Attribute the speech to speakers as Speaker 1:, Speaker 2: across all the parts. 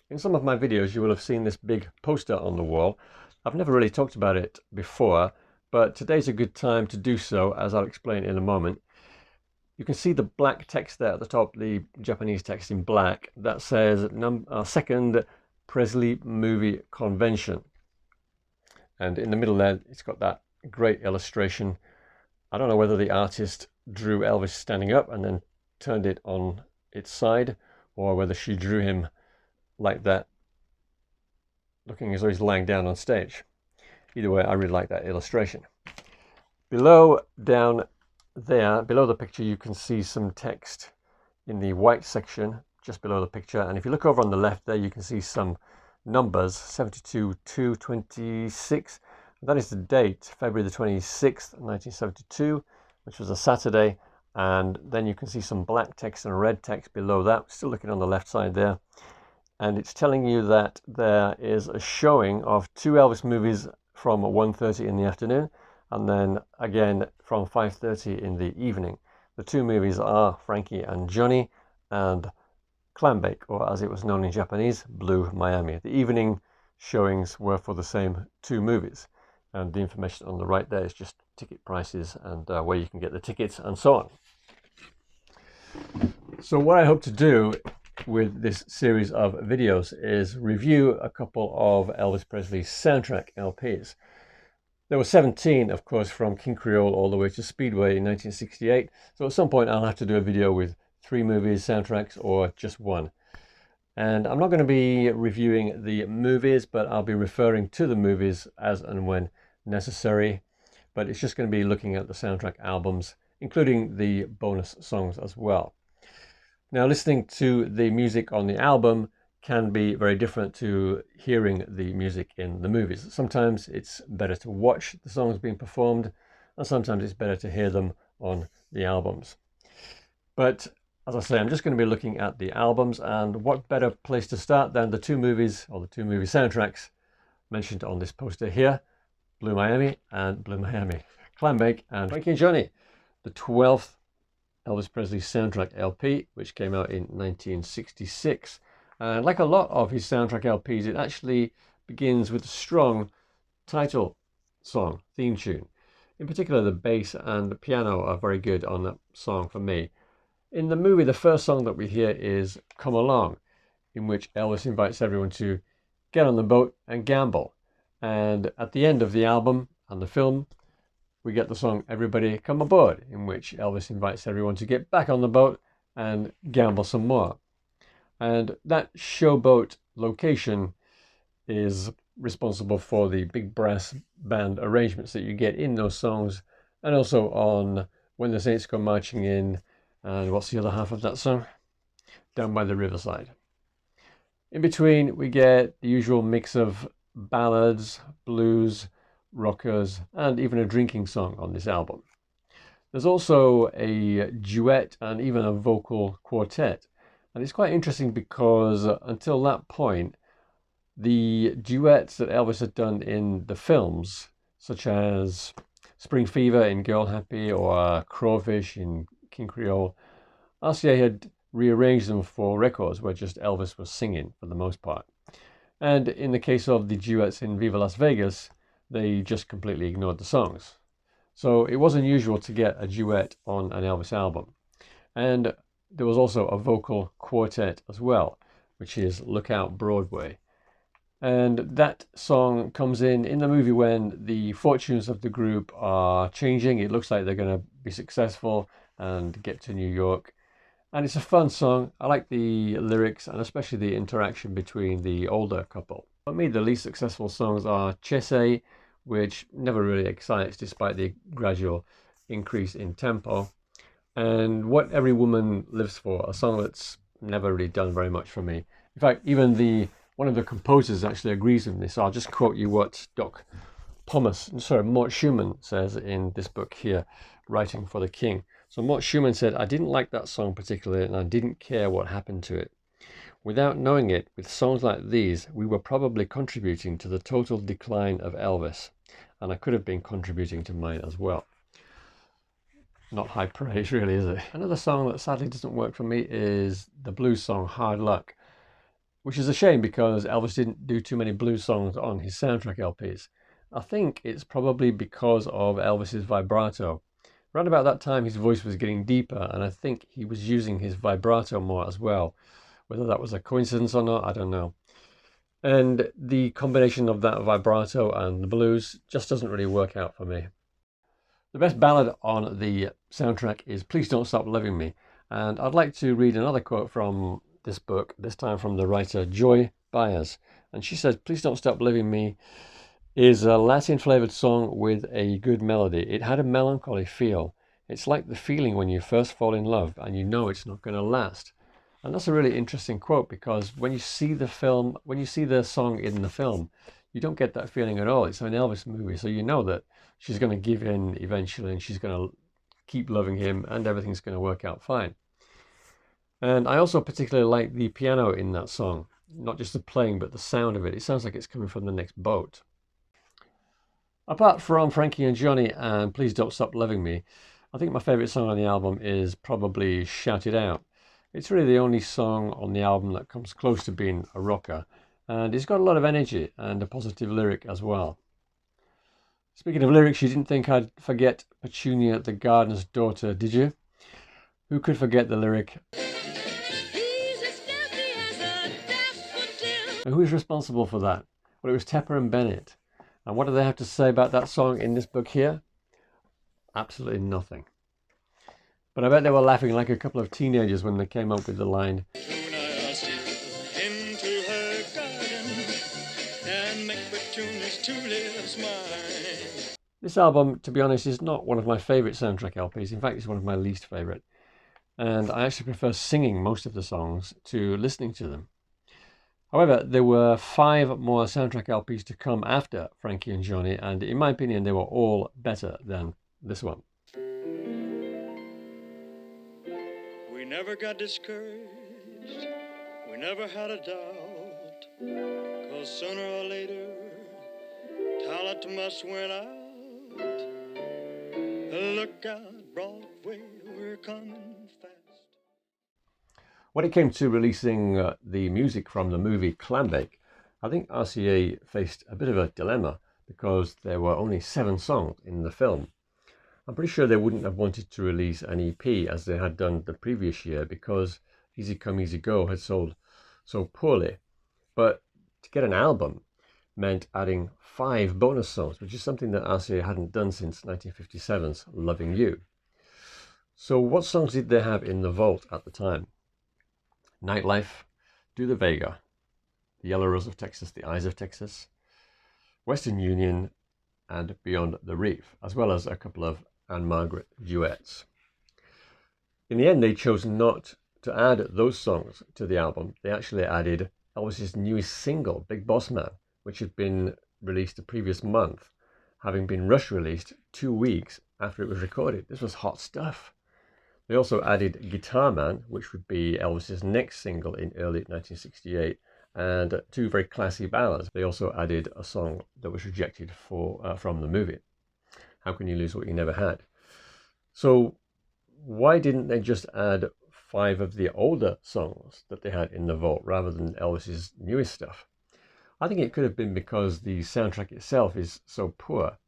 Speaker 1: In some of my videos, you will have seen this big poster on the wall. I've never really talked about it before, but today's a good time to do so, as I'll explain in a moment. You can see the black text there at the top, the Japanese text in black, that says second Presley Movie Convention. And in the middle there, it's got that great illustration. I don't know whether the artist drew Elvis standing up and then turned it on its side, or whether she drew him like that, looking as though he's lying down on stage. Either way, I really like that illustration. Below, down there, below the picture, you can see some text in the white section just below the picture. And if you look over on the left there, you can see some numbers, 72-226. That is the date, February the 26th, 1972, which was a Saturday. And then you can see some black text and red text below that, still looking on the left side there. And it's telling you that there is a showing of two Elvis movies from 1:30 in the afternoon, and then again from 5:30 in the evening. The two movies are Frankie and Johnny and Clambake, or as it was known in Japanese, Blue Miami. The evening showings were for the same two movies, and the information on the right there is just ticket prices and where you can get the tickets and so on. So what I hope to do with this series of videos is review a couple of Elvis Presley's soundtrack LPs. There were 17, of course, from King Creole all the way to Speedway in 1968. So at some point I'll have to do a video with 3 movies soundtracks or just one. And I'm not going to be reviewing the movies, but I'll be referring to the movies as and when necessary. But it's just going to be looking at the soundtrack albums, including the bonus songs as well. Now, listening to the music on the album can be very different to hearing the music in the movies. Sometimes it's better to watch the songs being performed, and sometimes it's better to hear them on the albums. But as I say, I'm just going to be looking at the albums, and what better place to start than the two movies, or the two movie soundtracks mentioned on this poster here, Blue Miami and Blue Miami Clambake and Frankie Johnny, the 12th Elvis Presley soundtrack LP, which came out in 1966. And like a lot of his soundtrack LPs, it actually begins with a strong title song, theme tune. In particular, the bass and the piano are very good on that song for me. In the movie, the first song that we hear is Come Along, in which Elvis invites everyone to get on the boat and gamble. And at the end of the album and the film, we get the song Everybody Come Aboard, in which Elvis invites everyone to get back on the boat and gamble some more. And that showboat location is responsible for the big brass band arrangements that you get in those songs, and also on When the Saints Come Marching In, and what's the other half of that song? Down by the Riverside. In between, we get the usual mix of ballads, blues, rockers, and even a drinking song on this album. There's also a duet and even a vocal quartet. And it's quite interesting because until that point, the duets that Elvis had done in the films, such as Spring Fever in Girl Happy or Crawfish in King Creole, RCA had rearranged them for records where just Elvis was singing for the most part. And in the case of the duets in Viva Las Vegas, they just completely ignored the songs. So it was unusual to get a duet on an Elvis album. And there was also a vocal quartet as well, which is Look Out Broadway. And that song comes in the movie when the fortunes of the group are changing. It looks like they're going to be successful and get to New York. And it's a fun song. I like the lyrics and especially the interaction between the older couple. For me, the least successful songs are Chese, which never really excites despite the gradual increase in tempo, and What Every Woman Lives For, a song that's never really done very much for me. In fact, even one of the composers actually agrees with me, so I'll just quote you what Mort Schumann says in this book here, Writing for the King. So Mort Schumann said, "I didn't like that song particularly, and I didn't care what happened to it. Without knowing it, with songs like these, we were probably contributing to the total decline of Elvis, and I could have been contributing to mine as well." Not high praise, really, is it? Another song that sadly doesn't work for me is the blues song Hard Luck, which is a shame because Elvis didn't do too many blues songs on his soundtrack LPs. I think it's probably because of Elvis's vibrato. Around about that time, his voice was getting deeper, and I think he was using his vibrato more as well. Whether that was a coincidence or not, I don't know. And the combination of that vibrato and the blues just doesn't really work out for me. The best ballad on the soundtrack is Please Don't Stop Loving Me. And I'd like to read another quote from this book, this time from the writer Joy Byers. And she says, Please Don't Stop Loving Me is a Latin-flavored song with a good melody. It had a melancholy feel. It's like the feeling when you first fall in love and you know it's not going to last. And that's a really interesting quote because when you see the film, when you see the song in the film, you don't get that feeling at all. It's an Elvis movie, so you know that she's going to give in eventually and she's going to keep loving him and everything's going to work out fine. And I also particularly like the piano in that song, not just the playing, but the sound of it. It sounds like it's coming from the next boat. Apart from Frankie and Johnny and Please Don't Stop Loving Me, I think my favourite song on the album is probably Shout It Out. It's really the only song on the album that comes close to being a rocker, and it's got a lot of energy and a positive lyric as well. Speaking of lyrics, you didn't think I'd forget Petunia the gardener's daughter, did you? Who could forget the lyric? And who is responsible for that? Well, it was Tepper and Bennett. And what do they have to say about that song in this book here? Absolutely nothing. But I bet they were laughing like a couple of teenagers when they came up with the line, into her garden and make Petunia's tulips mine. This album, to be honest, is not one of my favourite soundtrack LPs. In fact, it's one of my least favourite. And I actually prefer singing most of the songs to listening to them. However, there were 5 more soundtrack LPs to come after Frankie and Johnny, and in my opinion, they were all better than this one.
Speaker 2: We never got discouraged, we never had a doubt, 'cause sooner or later, talent must win out. Look out, Broadway, we're coming fast.
Speaker 1: When it came to releasing the music from the movie Clambake, I think RCA faced a bit of a dilemma because there were only 7 songs in the film. I'm pretty sure they wouldn't have wanted to release an EP as they had done the previous year because Easy Come Easy Go had sold so poorly. But to get an album meant adding 5 bonus songs, which is something that RCA hadn't done since 1957's Loving You. So what songs did they have in the vault at the time? Nightlife, Do the Vega, The Yellow Rose of Texas, The Eyes of Texas, Western Union, and Beyond the Reef, as well as a couple of Anne Margaret duets. In the end, they chose not to add those songs to the album. They actually added Elvis's newest single, Big Boss Man, which had been released the previous month, having been rush released 2 weeks after it was recorded. This was hot stuff. They also added Guitar Man, which would be Elvis's next single in early 1968, and 2 very classy ballads. They also added a song that was rejected from the movie, How Can You Lose What You Never Had? So why didn't they just add 5 of the older songs that they had in the vault rather than Elvis's newest stuff? I think it could have been because the soundtrack itself is so poor.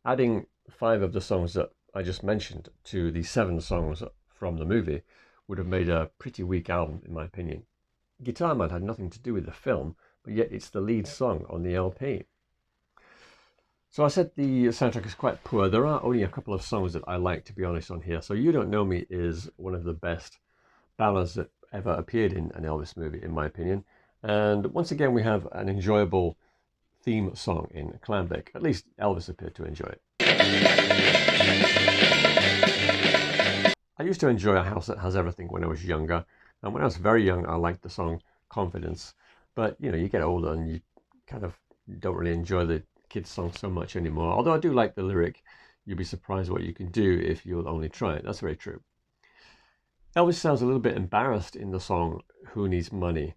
Speaker 1: Adding 5 of the songs that I just mentioned to the 7 songs from the movie would have made a pretty weak album, in my opinion. Guitar Man had nothing to do with the film, but yet it's the lead song on the LP. So I said the soundtrack is quite poor. There are only a couple of songs that I like, to be honest, on here. So You Don't Know Me is one of the best ballads that ever appeared in an Elvis movie, in my opinion. And once again, we have an enjoyable theme song in Clambake. At least Elvis appeared to enjoy it. I used to enjoy A House That Has Everything when I was younger. And when I was very young, I liked the song Confidence. But, you get older and you kind of don't really enjoy the kids' songs so much anymore. Although I do like the lyric, you'll be surprised what you can do if you'll only try it. That's very true. Elvis sounds a little bit embarrassed in the song Who Needs Money?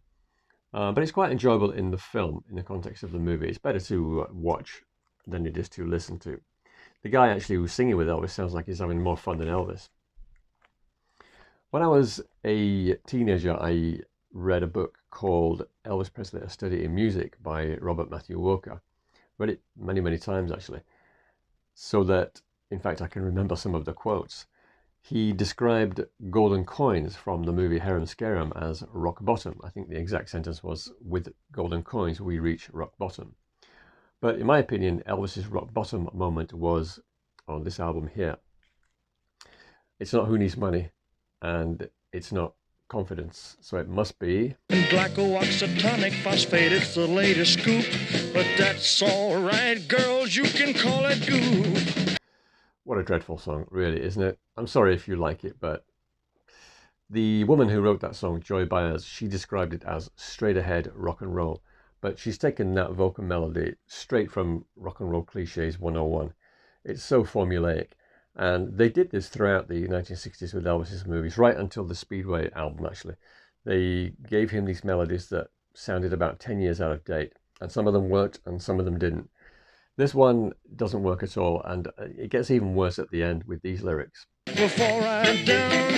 Speaker 1: But it's quite enjoyable in the film, in the context of the movie. It's better to watch than it is to listen to. The guy actually who's singing with Elvis sounds like he's having more fun than Elvis. When I was a teenager, I read a book called Elvis Presley, A Study in Music by Robert Matthew Walker. Read it many, many times actually, so that, in fact, I can remember some of the quotes. He described golden coins from the movie Harum Scarum as rock bottom. I think the exact sentence was, with golden coins we reach rock bottom. But in my opinion, Elvis's rock bottom moment was on this album here. It's not Who Needs Money, and it's not Confidence, so it must be
Speaker 2: Glycooxytonic phosphate, it's the latest scoop. But that's all right, girls, you can call it goop.
Speaker 1: What a dreadful song, really, isn't it? I'm sorry if you like it, but the woman who wrote that song, Joy Byers, she described it as straight ahead rock and roll. But she's taken that vocal melody straight from Rock and Roll Cliches 101. It's so formulaic. And they did this throughout the 1960s with Elvis's movies, right until the Speedway album, actually. They gave him these melodies that sounded about 10 years out of date. And some of them worked and some of them didn't. This one doesn't work at all, and it gets even worse at the end with these lyrics.
Speaker 2: Before I down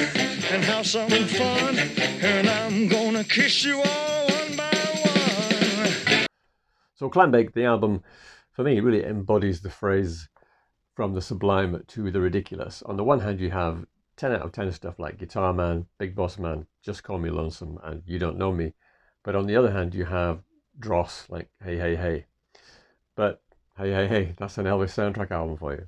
Speaker 2: and have some fun, and I'm gonna kiss you all one by one.
Speaker 1: So Clambake, the album, for me, really embodies the phrase from the sublime to the ridiculous. On the one hand, you have 10 out of 10 stuff like Guitar Man, Big Boss Man, Just Call Me Lonesome, and You Don't Know Me. But on the other hand, you have dross like Hey Hey Hey. But hey, hey, hey, that's an Elvis soundtrack album for you.